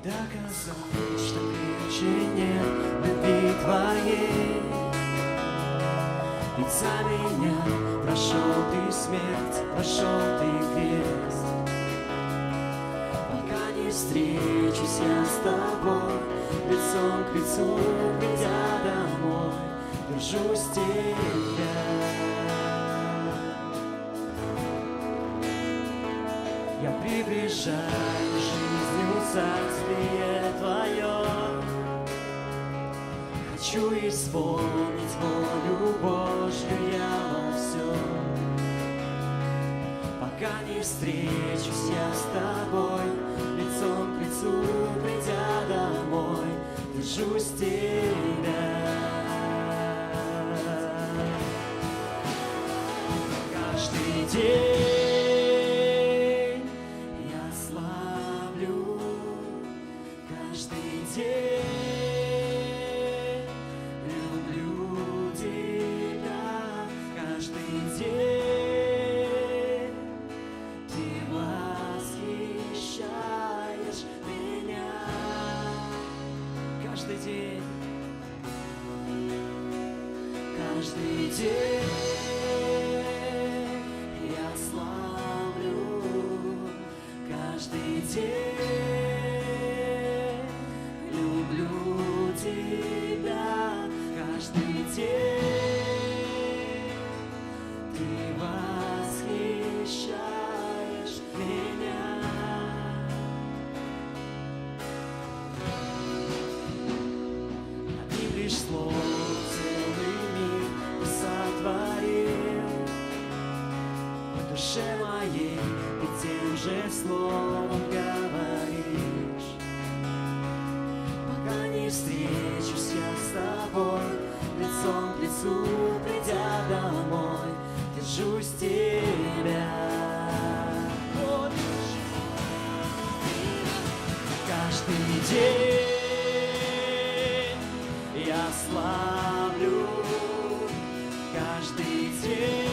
доказать, что крепче нет любви твоей. Ведь за меня прошел ты смерть, прошел ты крест. Пока не встречусь я с тобой, лицом к лицу, придя домой, держусь тебя. Я приближаю жизнью царствие твое. Хочу исполнить волю Божью я во всем. Пока не встречусь я с тобой, лицом к лицу, придя домой, держусь тебя. Каждый день я славлю, каждый день люблю тебя, каждый день ты восхищаешь меня. Каждый день, каждый день я славлю, каждый день люблю тебя, каждый день ты восхищаешь меня. Одним лишь словом целый мир ты сотворил. В душе моей ты тем же словом говоришь. Пока не встречусь я с тобой, лицом к лицу, придя домой, держусь тебя. Каждый день я славлю, каждый день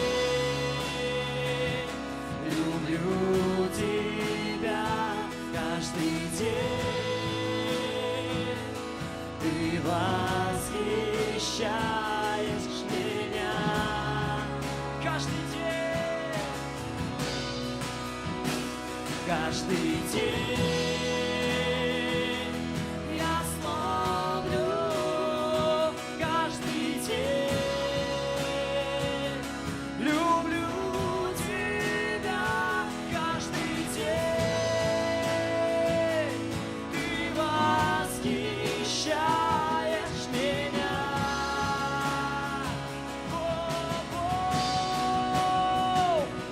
люблю тебя, каждый день ты восхищаешь меня. Каждый день, каждый день я славлю, каждый день люблю тебя, каждый день ты восхищаешь меня.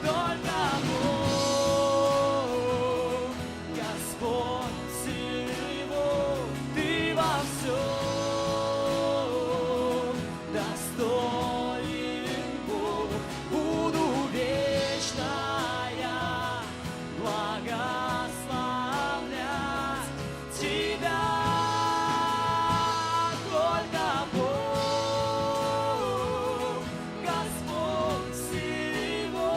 Только Бог, Господь всего, ты во всем достоин Бог. Буду вечно я благословлять тебя. Только Бог, Господь всего,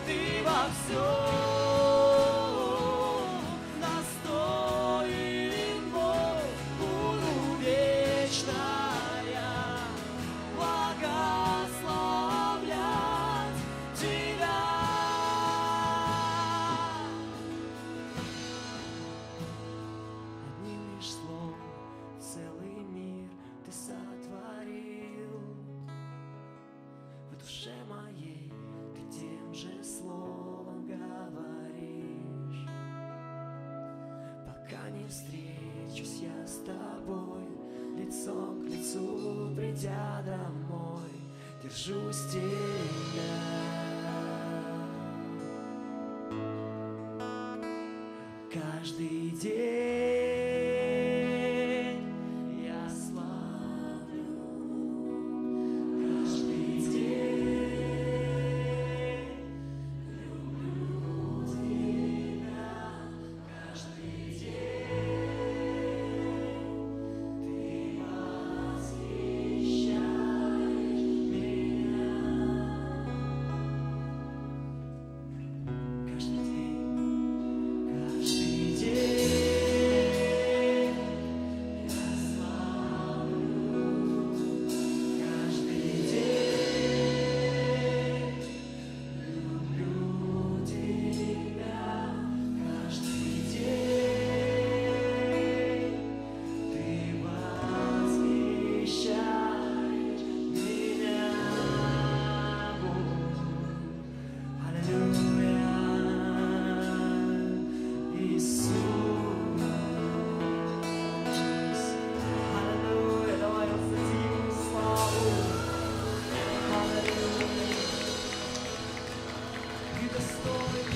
ты во всем достоин Бог. Буду вечно я благословлять тебя. Одним лишь словом целый мир ты сотворил. В душе моей ты тем же словом говоришь. Пока не встречусь я с тобой, лицом к лицу, придя домой, держусь тебя. Каждый день я славлю, каждый день люблю тебя, каждый день ты восхищаешь меня. Каждый день достоин.